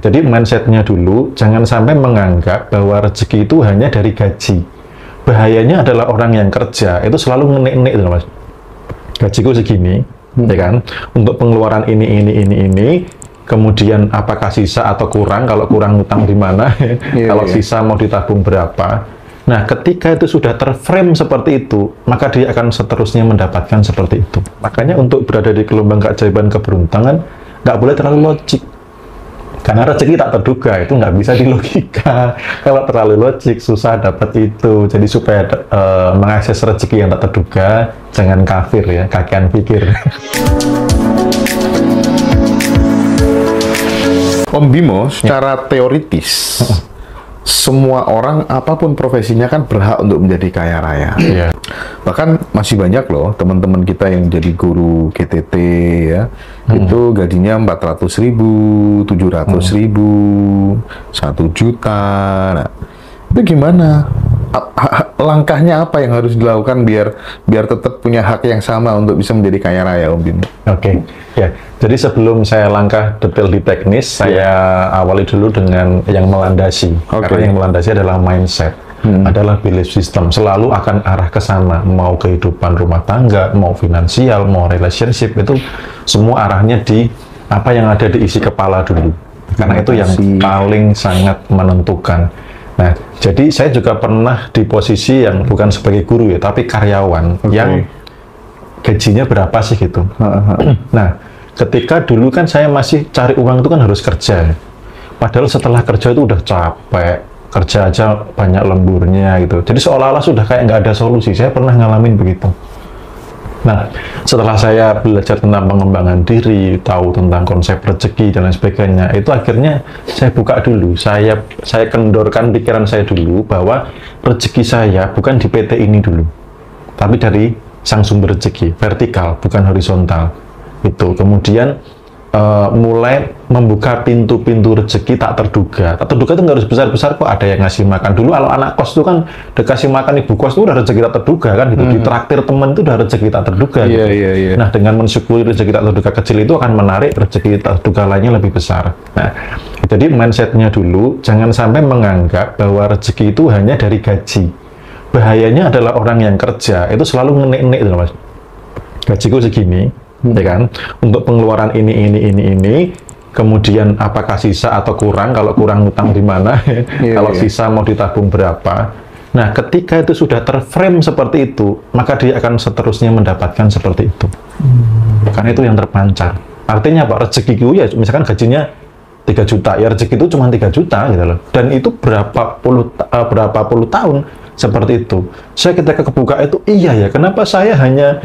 Jadi mindsetnya dulu, jangan sampai menganggap bahwa rezeki itu hanya dari gaji. Bahayanya adalah orang yang kerja, itu selalu ngenek-ngenek gitu Mas. Gajiku segini, ya kan? Untuk pengeluaran ini, kemudian apakah sisa atau kurang, kalau kurang utang di mana, kalau sisa mau ditabung berapa. Nah, ketika itu sudah terframe seperti itu, maka dia akan seterusnya mendapatkan seperti itu. Makanya untuk berada di gelombang keajaiban keberuntungan, nggak boleh terlalu logik. Karena rezeki tak terduga, itu nggak bisa dilogika. Kalau terlalu logik, susah dapat itu. Jadi supaya mengakses rezeki yang tak terduga, jangan kafir ya, kakean pikir. Om Bimo, secara teoritis, semua orang apapun profesinya kan berhak untuk menjadi kaya raya. Bahkan masih banyak loh teman-teman kita yang jadi guru GTT ya, itu gajinya 400.000, 700.000, 1 juta. Nah, itu gimana? Langkahnya apa yang harus dilakukan biar tetap punya hak yang sama untuk bisa menjadi kaya raya, Om Bimo? Oke, ya. Jadi sebelum saya langkah detail di teknis, saya awali dulu dengan yang melandasi. Karena yang melandasi adalah mindset, adalah belief system. Selalu akan arah ke sana. Mau kehidupan rumah tangga, mau finansial, mau relationship, itu semua arahnya di apa yang ada di isi kepala dulu. Karena itu yang paling sangat menentukan. Nah, jadi saya juga pernah di posisi yang bukan sebagai guru ya, tapi karyawan yang gajinya berapa sih gitu. Nah, ketika dulu kan saya masih cari uang itu kan harus kerja. Padahal setelah kerja itu udah capek, kerja aja banyak lemburnya gitu. Jadi seolah-olah sudah kayak nggak ada solusi. Saya pernah ngalamin begitu. Nah, setelah saya belajar tentang pengembangan diri, tahu tentang konsep rezeki dan lain sebagainya, itu akhirnya saya buka dulu. Saya kendorkan pikiran saya dulu bahwa rezeki saya bukan di PT ini dulu, tapi dari sang sumber rezeki, vertikal, bukan horizontal. Itu kemudian mulai membuka pintu-pintu rezeki tak terduga. Tak terduga itu nggak harus besar-besar kok, ada yang ngasih makan. Dulu kalau anak kos itu kan dikasih makan ibu kos itu udah rezeki tak terduga kan gitu. Ditraktir teman itu udah rezeki tak terduga gitu. Nah, dengan mensyukuri rezeki tak terduga kecil itu akan menarik rezeki tak terduga lainnya lebih besar. Nah, jadi mindsetnya dulu, jangan sampai menganggap bahwa rezeki itu hanya dari gaji. Bahayanya adalah orang yang kerja itu selalu ngenek-ngenek gitu Mas. Gajiku segini, ya kan? Untuk pengeluaran ini, kemudian apakah sisa atau kurang, kalau kurang utang di mana, kalau sisa mau ditabung berapa. Nah, ketika itu sudah terframe seperti itu, maka dia akan seterusnya mendapatkan seperti itu. Karena itu yang terpancar. Artinya apa? Rezekiku ya, misalkan gajinya 3 juta, ya rezeki itu cuma 3 juta gitu loh. Dan itu berapa puluh tahun seperti itu. Saya ketika kebuka itu, iya ya, kenapa saya hanya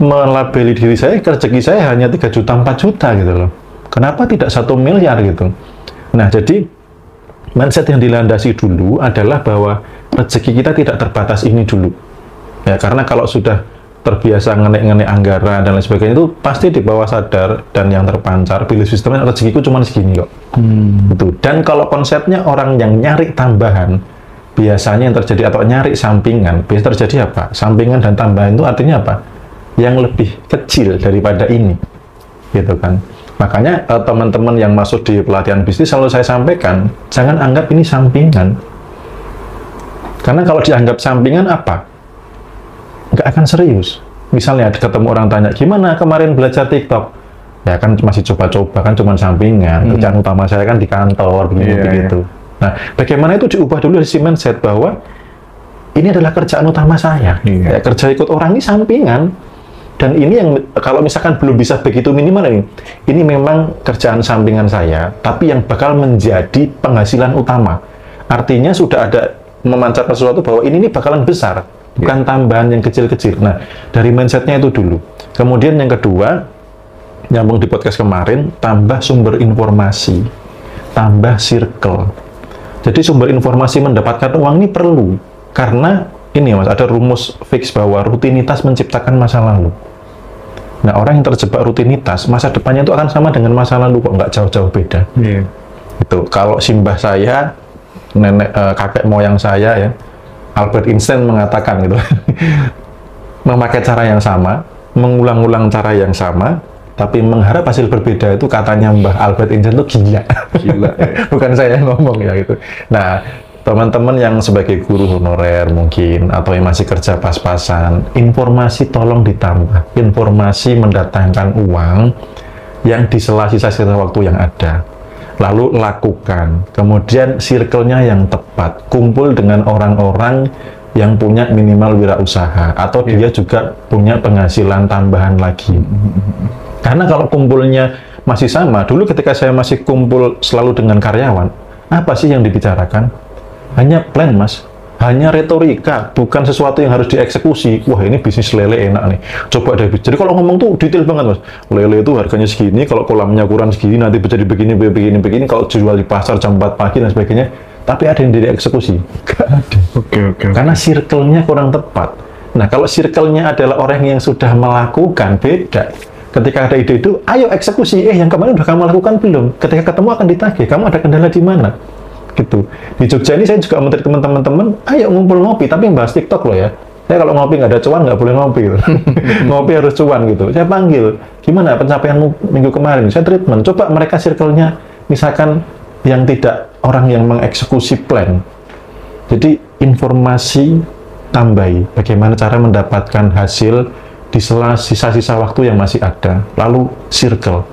melabeli diri saya, rezeki saya hanya 3 juta, 4 juta gitu loh. Kenapa tidak 1 miliar gitu? Nah, jadi mindset yang dilandasi dulu adalah bahwa rezeki kita tidak terbatas ini dulu. Ya, karena kalau sudah terbiasa ngenek-ngenek anggaran dan lain sebagainya, itu pasti di bawah sadar dan yang terpancar belief sistemnya rezekiku cuma segini kok. Gitu. Dan kalau konsepnya orang yang nyari tambahan, biasanya yang terjadi atau nyari sampingan, biasa terjadi apa? Sampingan dan tambahan itu artinya apa? Yang lebih kecil daripada ini, gitu kan. Makanya teman-teman yang masuk di pelatihan bisnis selalu saya sampaikan, jangan anggap ini sampingan. Karena kalau dianggap sampingan apa? Nggak akan serius. Misalnya ketemu orang tanya, gimana kemarin belajar TikTok? Ya kan masih coba-coba, kan cuma sampingan. Kerjaan utama saya kan di kantor, begitu. Nah, bagaimana itu diubah dulu dari mindset bahwa ini adalah kerjaan utama saya. Ya, kerja ikut orang ini sampingan. Dan ini yang kalau misalkan belum bisa begitu minimal ini memang kerjaan sampingan saya, tapi yang bakal menjadi penghasilan utama. Artinya sudah ada memancarkan sesuatu bahwa ini bakalan besar, bukan tambahan yang kecil-kecil. Nah, dari mindsetnya itu dulu. Kemudian yang kedua, nyambung di podcast kemarin, tambah sumber informasi, tambah circle. Jadi sumber informasi mendapatkan uang ini perlu, karena ini Mas, ada rumus fix bahwa rutinitas menciptakan masa lalu. Nah, orang yang terjebak rutinitas, masa depannya itu akan sama dengan masa lalu kok, nggak jauh-jauh beda. Itu kalau simbah saya, nenek kakek moyang saya ya, Albert Einstein mengatakan gitu, memakai cara yang sama, mengulang-ulang cara yang sama, tapi mengharap hasil berbeda itu katanya Mbah Albert Einstein itu gila. Gila. Bukan saya yang ngomong ya gitu. Nah, teman-teman yang sebagai guru honorer mungkin atau yang masih kerja pas-pasan, informasi tolong ditambah. Informasi mendatangkan uang yang di sela-sela waktu yang ada. Lalu lakukan. Kemudian circle-nya yang tepat. Kumpul dengan orang-orang yang punya minimal wirausaha atau dia juga punya penghasilan tambahan lagi. Karena kalau kumpulnya masih sama, dulu ketika saya masih kumpul selalu dengan karyawan, apa sih yang dibicarakan? Hanya plan, Mas. Hanya retorika, bukan sesuatu yang harus dieksekusi. Wah, ini bisnis lele enak nih. Coba deh. Jadi kalau ngomong tuh detail banget, Mas. Lele itu harganya segini, kalau kolamnya ukuran segini, nanti bisa begini, kalau jual di pasar jam 4 pagi dan sebagainya. Tapi ada yang dieksekusi? Nggak ada. Oke. Karena circle-nya kurang tepat. Nah, kalau circle-nya adalah orang yang sudah melakukan, beda. Ketika ada ide itu, ayo eksekusi. Yang kemarin udah kamu lakukan belum? Ketika ketemu akan ditagih, kamu ada kendala di mana? Gitu. Di Jogja ini saya juga menteri teman-teman, ayo ngumpul ngopi, tapi bahas TikTok loh ya. Saya kalau ngopi nggak ada cuan, nggak boleh ngopi. Ngopi harus cuan gitu. Saya panggil, gimana pencapaianmu minggu kemarin? Saya treatment. Coba mereka circle-nya, misalkan yang tidak orang yang mengeksekusi plan. Jadi informasi tambahi, bagaimana cara mendapatkan hasil di sela sisa-sisa waktu yang masih ada. Lalu circle,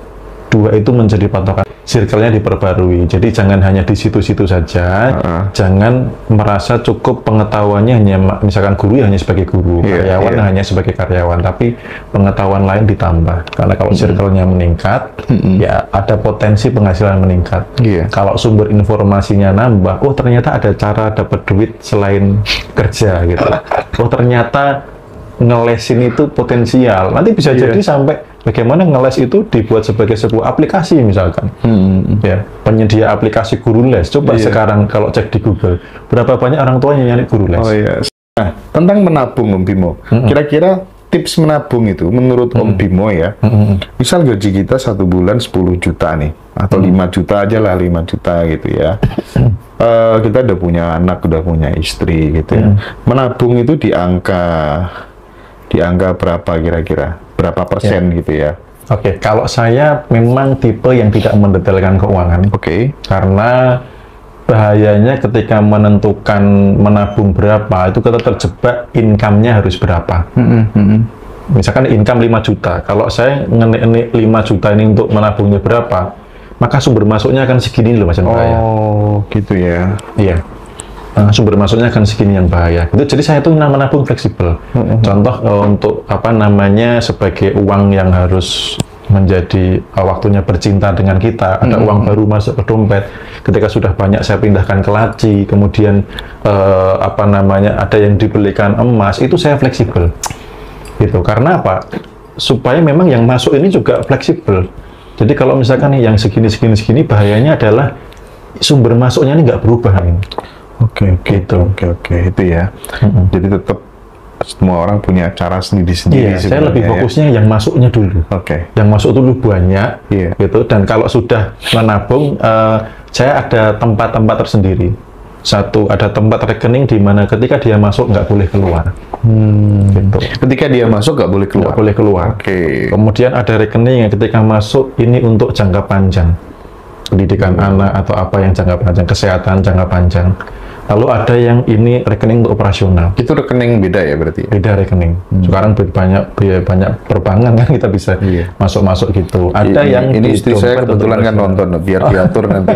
2 itu menjadi patokan. Circle-nya diperbarui. Jadi jangan hanya di situ-situ saja. Jangan merasa cukup pengetahuannya hanya misalkan guru hanya sebagai guru, karyawan hanya sebagai karyawan, tapi pengetahuan lain ditambah. Karena kalau circle-nya meningkat, ya ada potensi penghasilan meningkat. Kalau sumber informasinya nambah, oh ternyata ada cara dapat duit selain kerja gitu. Oh ternyata ngelesin itu potensial. Nanti bisa jadi sampai bagaimana ngeles itu dibuat sebagai sebuah aplikasi misalkan. Ya, penyedia aplikasi guru les. Coba sekarang kalau cek di Google, berapa banyak orang tua yang nyari guru les. Nah, tentang menabung Om Bimo. Kira-kira tips menabung itu menurut Om Bimo ya. Misal gaji kita 1 bulan 10 juta nih, atau 5 juta aja lah, 5 juta gitu ya. Kita udah punya anak, udah punya istri gitu ya. Menabung itu di angka berapa kira-kira? Berapa persen gitu ya? Oke, kalau saya memang tipe yang tidak mendetailkan keuangan. Karena bahayanya ketika menentukan menabung berapa, itu kita terjebak income-nya harus berapa. Misalkan income 5 juta, kalau saya ngenik 5 juta ini untuk menabungnya berapa, maka sumber masuknya akan segini loh, Mas. Oh, gitu ya? Iya. Sumber masuknya akan segini yang bahaya. Jadi saya itu menabung fleksibel. Contoh untuk apa namanya sebagai uang yang harus menjadi waktunya bercinta dengan kita. Ada uang baru masuk ke dompet. Ketika sudah banyak saya pindahkan ke laci. Kemudian apa namanya ada yang dibelikan emas. Itu saya fleksibel. Gitu. Karena apa? Supaya memang yang masuk ini juga fleksibel. Jadi kalau misalkan yang segini bahayanya adalah sumber masuknya ini nggak berubah ini. Oke, itu ya. Jadi tetap semua orang punya cara sendiri-sendiri. Saya lebih fokusnya yang masuknya dulu. Yang masuk dulu banyak, gitu. Dan kalau sudah menabung, saya ada tempat-tempat tersendiri. Satu, ada tempat rekening di mana ketika dia masuk nggak boleh keluar. Gitu. Ketika dia masuk nggak boleh keluar. Nggak boleh keluar. Kemudian ada rekening yang ketika masuk ini untuk jangka panjang. Pendidikan anak atau apa yang jangka panjang, kesehatan jangka panjang. Lalu ada yang ini rekening untuk operasional. Itu rekening beda ya berarti? Beda rekening. Sekarang banyak perbankan kan kita bisa masuk-masuk gitu. Ada yang ini istri saya kebetulan kan nonton, biar diatur nanti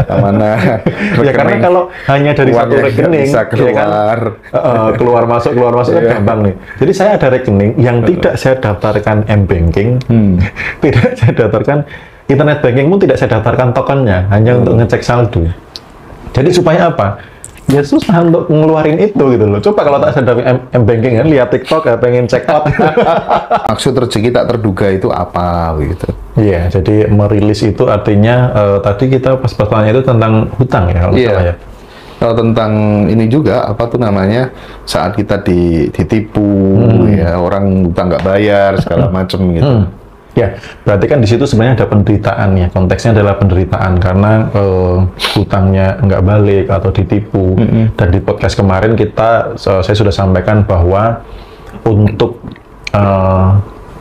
mana. Ya karena kalau hanya dari satu rekening bisa keluar, keluar masuk kan gampang nih. Jadi saya ada rekening yang tidak saya daftarkan m-banking, tidak saya daftarkan internet banking pun, tidak saya daftarkan tokennya, hanya untuk ngecek saldo. Jadi supaya apa? Ya susah untuk ngeluarin itu gitu loh. Coba kalau tak sadar m-banking kan, lihat TikTok ya pengen check out. Maksud rezeki tak terduga itu apa gitu? Iya, jadi merilis itu artinya tadi kita pas pertanyaan itu tentang hutang ya kalau salah ya. Kalau tentang ini juga apa tuh namanya saat kita ditipu ya, orang hutang nggak bayar segala macem gitu. Ya, berarti kan di situ sebenarnya ada penderitaan ya. Konteksnya adalah penderitaan karena hutangnya nggak balik atau ditipu. Dan di podcast kemarin saya sudah sampaikan bahwa untuk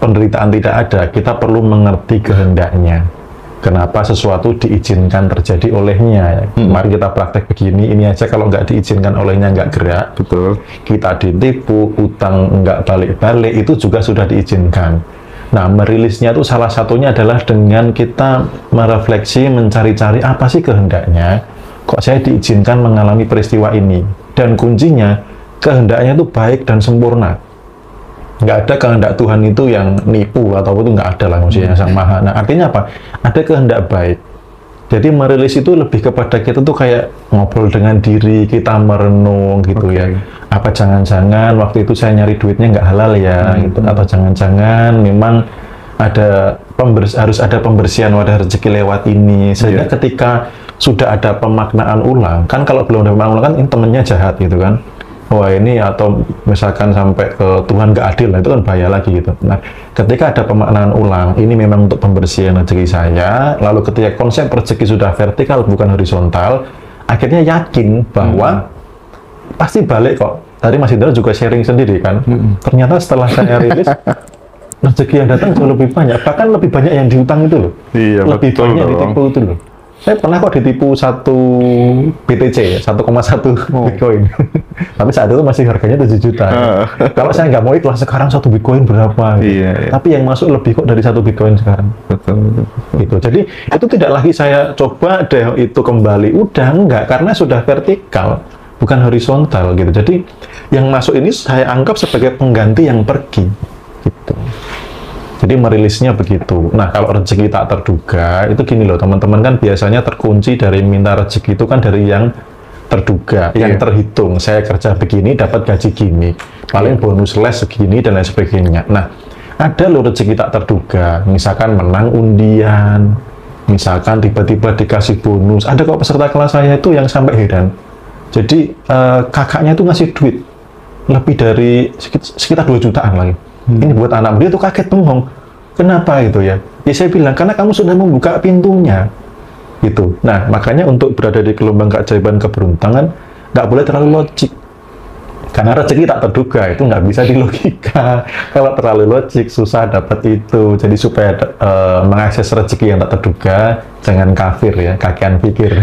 penderitaan tidak ada, kita perlu mengerti kehendaknya. Kenapa sesuatu diizinkan terjadi olehnya? Mari kita praktek begini, ini aja kalau nggak diizinkan olehnya nggak gerak. Betul. Kita ditipu, utang nggak balik-balik, itu juga sudah diizinkan. Nah, merilisnya itu salah satunya adalah dengan kita merefleksi, mencari-cari apa sih kehendaknya, kok saya diizinkan mengalami peristiwa ini. Dan kuncinya, kehendaknya itu baik dan sempurna. Nggak ada kehendak Tuhan itu yang nipu atau itu nggak ada lah, maksudnya yang Sang Maha. Nah, artinya apa? Ada kehendak baik. Jadi merilis itu lebih kepada kita tuh kayak ngobrol dengan diri, kita merenung gitu ya. Apa jangan-jangan waktu itu saya nyari duitnya nggak halal ya, gitu. Atau jangan-jangan memang ada harus ada pembersihan wadah rezeki lewat ini. Sehingga ketika sudah ada pemaknaan ulang, kan kalau belum ada pemaknaan ulang kan ini temennya jahat gitu kan. Wah ini, atau misalkan sampai ke Tuhan nggak adil, itu kan bahaya lagi gitu. Nah, ketika ada pemaknaan ulang, ini memang untuk pembersihan rezeki saya, lalu ketika konsep rezeki sudah vertikal bukan horizontal, akhirnya yakin bahwa pasti balik kok. Tadi Mas Indra juga sharing sendiri kan, ternyata setelah saya rilis, rezeki yang datang jauh lebih banyak, bahkan lebih banyak yang diutang itu loh. Iya, lebih betul banyak dong. ditipu itu loh. Saya pernah kok ditipu 1 BTC, 1,1 Bitcoin. Tapi saat itu masih harganya 7 juta. Kalau saya nggak mau ikhlas sekarang 1 Bitcoin berapa? Gitu. Iya. Tapi yang masuk lebih kok dari 1 Bitcoin sekarang. Betul. Gitu. Jadi itu tidak lagi saya coba deh itu kembali. Udah enggak, karena sudah vertikal, bukan horizontal gitu. Jadi yang masuk ini saya anggap sebagai pengganti yang pergi. Gitu. Jadi merilisnya begitu. Nah, kalau rezeki tak terduga, itu gini loh, teman-teman kan biasanya terkunci dari minta rezeki itu kan dari yang terduga, yang terhitung. Saya kerja begini, dapat gaji gini. Paling bonus les segini, dan lain sebagainya. Nah, ada loh rezeki tak terduga. Misalkan menang undian, misalkan tiba-tiba dikasih bonus. Ada kok peserta kelas saya itu yang sampai heran. Jadi, kakaknya itu ngasih duit. Lebih dari sekitar 2 jutaan lagi. Ini buat anak dia tuh kaget bengong. Kenapa gitu ya? Ya saya bilang, karena kamu sudah membuka pintunya. Gitu. Nah, makanya untuk berada di gelombang keajaiban keberuntungan, nggak boleh terlalu logik. Karena rezeki tak terduga, itu nggak bisa dilogika. Kalau terlalu logik, susah dapat itu. Jadi supaya mengakses rezeki yang tak terduga, jangan kafir ya, kakean pikir.